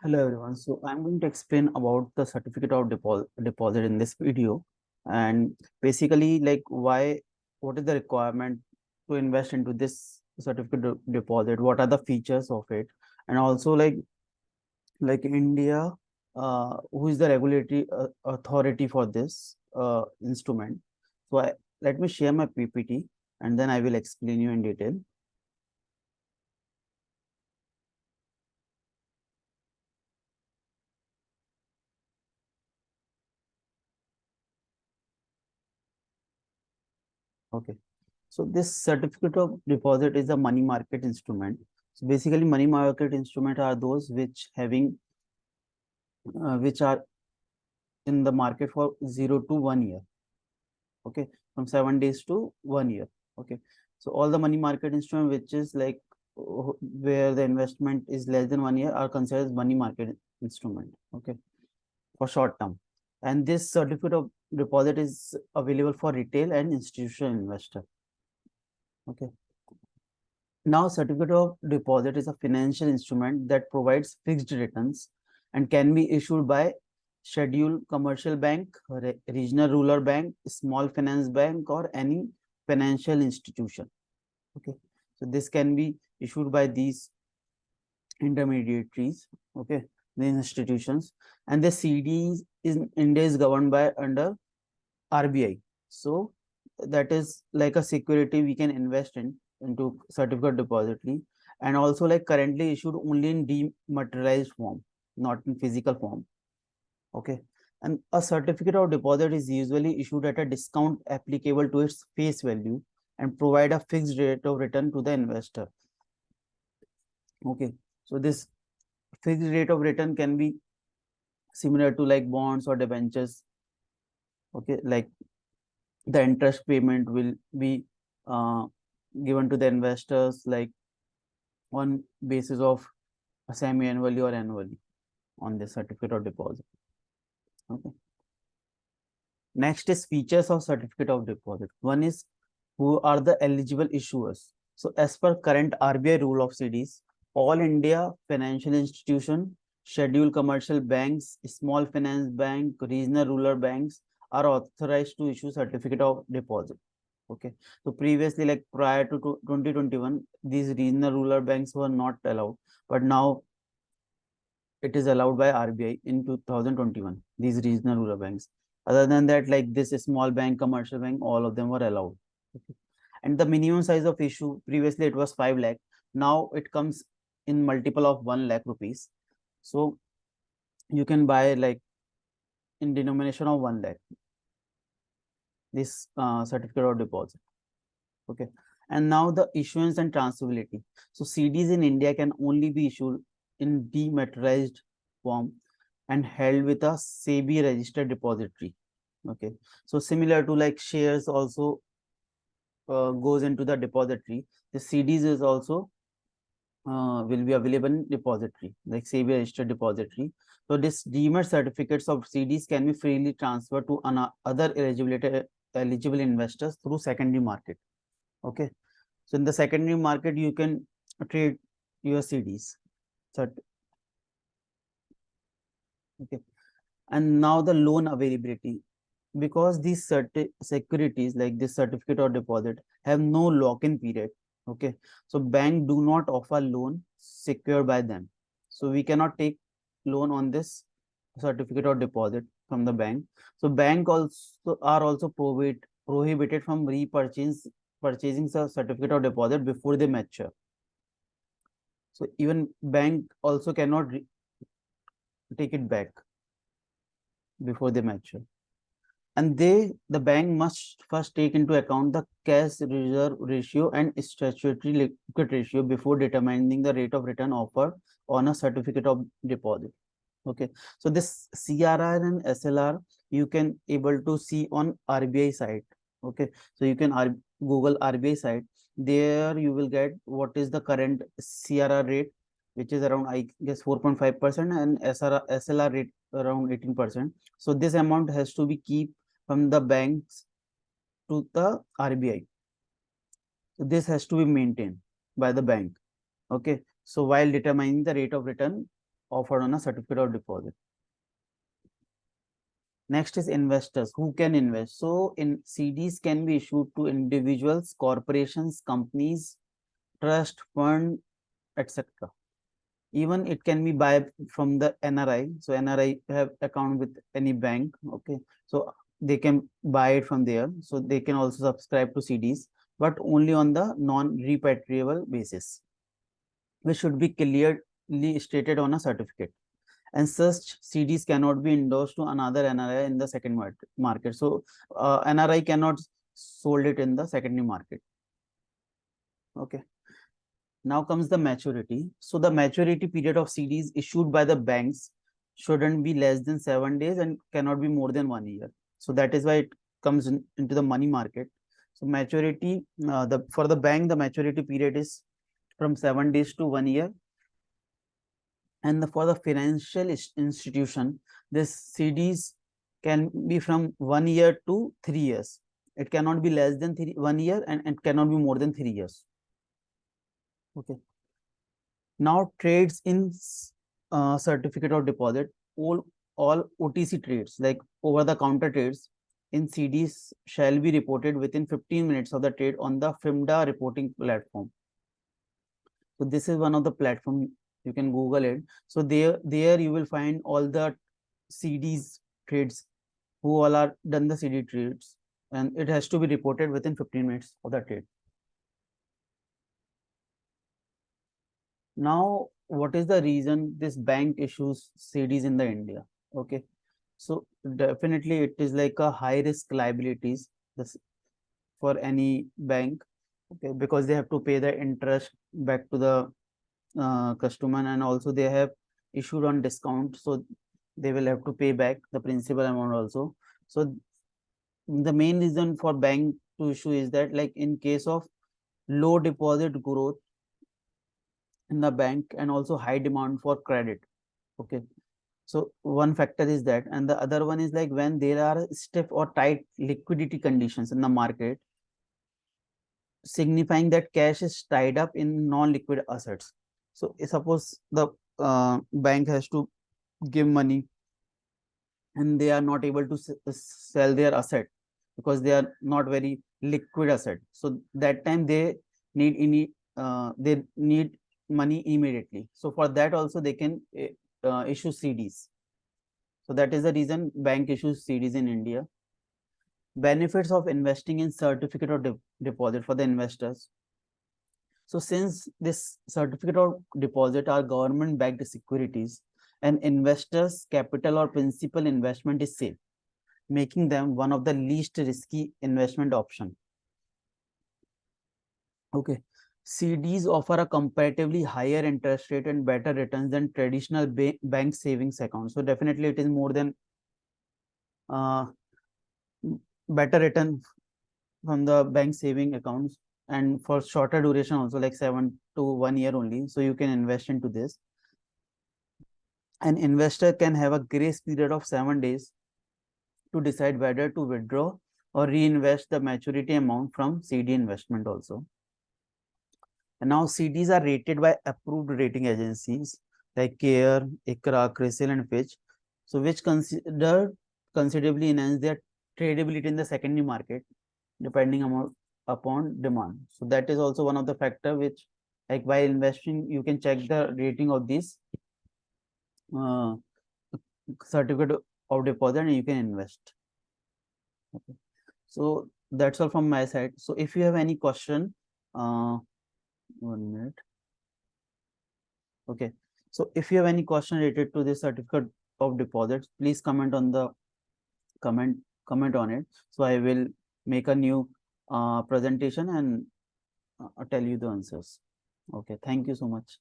Hello everyone. So I'm going to explain about the certificate of deposit in this video, and basically like what is the requirement to invest into this certificate of deposit, what are the features of it, and also like India, who is the regulatory authority for this instrument. Let me share my PPT and then I will explain you in detail. Okay. So this certificate of deposit is a money market instrument. So basically, money market instrument are those which are in the market for 0 to 1 year. Okay, from 7 days to 1 year. Okay, so all the money market instrument which is like where the investment is less than 1 year are considered as money market instrument. Okay, for short term, and this certificate of deposit is available for retail and institutional investor. Okay. Now, certificate of deposit is a financial instrument that provides fixed returns and can be issued by scheduled commercial bank, regional rural bank, small finance bank, or any financial institution. Okay, so this can be issued by these intermediaries. Okay, the institutions, and the CDs in India is governed by under RBI. So that is like a security we can invest in into certificate depository, and also like currently issued only in dematerialized form, not in physical form. Okay. And a certificate of deposit is usually issued at a discount applicable to its face value and provide a fixed rate of return to the investor. Okay. So this fixed rate of return can be similar to like bonds or debentures. Okay, like the interest payment will be uh, given to the investors like on basis of semi-annually or annually on the certificate of deposit. Okay. Next is features of certificate of deposit. One is who are the eligible issuers. So as per current RBI rule of CDs, all India financial institution, scheduled commercial banks, small finance bank, regional rural banks are authorized to issue certificate of deposit. Okay, so previously, like prior to 2021, these regional rural banks were not allowed, but now it is allowed by RBI in 2021, these regional rural banks. Other than that, like this small bank, commercial bank, all of them were allowed. Okay. And the minimum size of issue, previously it was 5 lakh. Now it comes in multiple of 1 lakh rupees. So you can buy like in denomination of 1 lakh, this certificate of deposit. Okay. And now the issuance and transferability. So CDs in India can only be issued in dematerialized form and held with a SEBI registered depository. Okay. So similar to like shares also goes into the depository. The CDs is also will be available in depository, like SEBI registered depository. So this demat certificates of CDs can be freely transferred to other eligible investors through secondary market. Okay. So in the secondary market, you can trade your CDs. Okay. And now the loan availability, because these securities like this certificate or deposit have no lock-in period. Okay. So bank do not offer loan secured by them. So we cannot take loan on this certificate or deposit from the bank. So bank also are also prohibited from purchasing the certificate or deposit before they mature. So even bank also cannot take it back before they mature. And the bank must first take into account the cash reserve ratio and statutory liquid ratio before determining the rate of return offered on a certificate of deposit. Okay, so this CRR and SLR you can able to see on RBI site. Okay, so you can Google RBI site. There you will get what is the current CRR rate, which is around I guess 4.5%, and SLR rate around 18%. So this amount has to be keep from the banks to the RBI. So this has to be maintained by the bank. Okay, so while determining the rate of return offered on a certificate of deposit. Next is investors who can invest. So in CDs can be issued to individuals, corporations, companies, trust fund, etc. Even it can be buy from the NRI. So NRI have account with any bank. Okay, so they can buy it from there. So they can also subscribe to CDs, but only on the non-repatriable basis, which should be clearly stated on a certificate. And such CDs cannot be endorsed to another NRI in the second market. So NRI cannot sold it in the secondary market. Okay. Now comes the maturity. So the maturity period of CDs issued by the banks shouldn't be less than 7 days and cannot be more than 1 year. So that is why it comes into the money market. So maturity, for the bank, the maturity period is from 7 days to 1 year. And for the financial institution, this CDs can be from 1 year to 3 years. It cannot be less than 1 year and it cannot be more than 3 years. Okay. Now trades in certificate of deposit, all OTC trades like over the counter trades in CDs shall be reported within 15 minutes of the trade on the FIMDA reporting platform. So this is one of the platform, you can Google it. So there you will find all the CDs trades who all are done the CD trades, and it has to be reported within 15 minutes of the trade. Now, what is the reason this bank issues CDs in the India? Okay, so definitely it is like a high risk liabilities this for any bank. Okay, because they have to pay the interest back to the customer, and also they have issued on discount, so they will have to pay back the principal amount also. So the main reason for bank to issue is that, like in case of low deposit growth in the bank and also high demand for credit. Okay, so one factor is that, and the other one is like when there are stiff or tight liquidity conditions in the market, signifying that cash is tied up in non-liquid assets. So suppose the bank has to give money and they are not able to sell their asset because they are not very liquid asset. So that time they need money immediately. So for that also they can issue CDs. So that is the reason bank issues CDs in India. Benefits of investing in certificate of deposit for the investors. So since this certificate of deposit are government backed securities, and investors capital or principal investment is safe, making them one of the least risky investment option. Okay, CDs offer a comparatively higher interest rate and better returns than traditional bank savings accounts. So definitely it is more than better return from the bank saving accounts, and for shorter duration also, like 7 to 1 year only. So you can invest into this. An investor can have a grace period of 7 days to decide whether to withdraw or reinvest the maturity amount from CD investment also. And now CDs are rated by approved rating agencies like CARE, ICRA, CRISIL, and Fitch. So which considerably enhance their tradability in the secondary market depending upon demand. So that is also one of the factor which, like while investing, you can check the rating of this certificate of deposit and you can invest. Okay. So that's all from my side. So if you have any question, 1 minute. Okay. So if you have any question related to this certificate of deposits, please comment on the comment on it. So I will make a new presentation and tell you the answers. Okay. Thank you so much.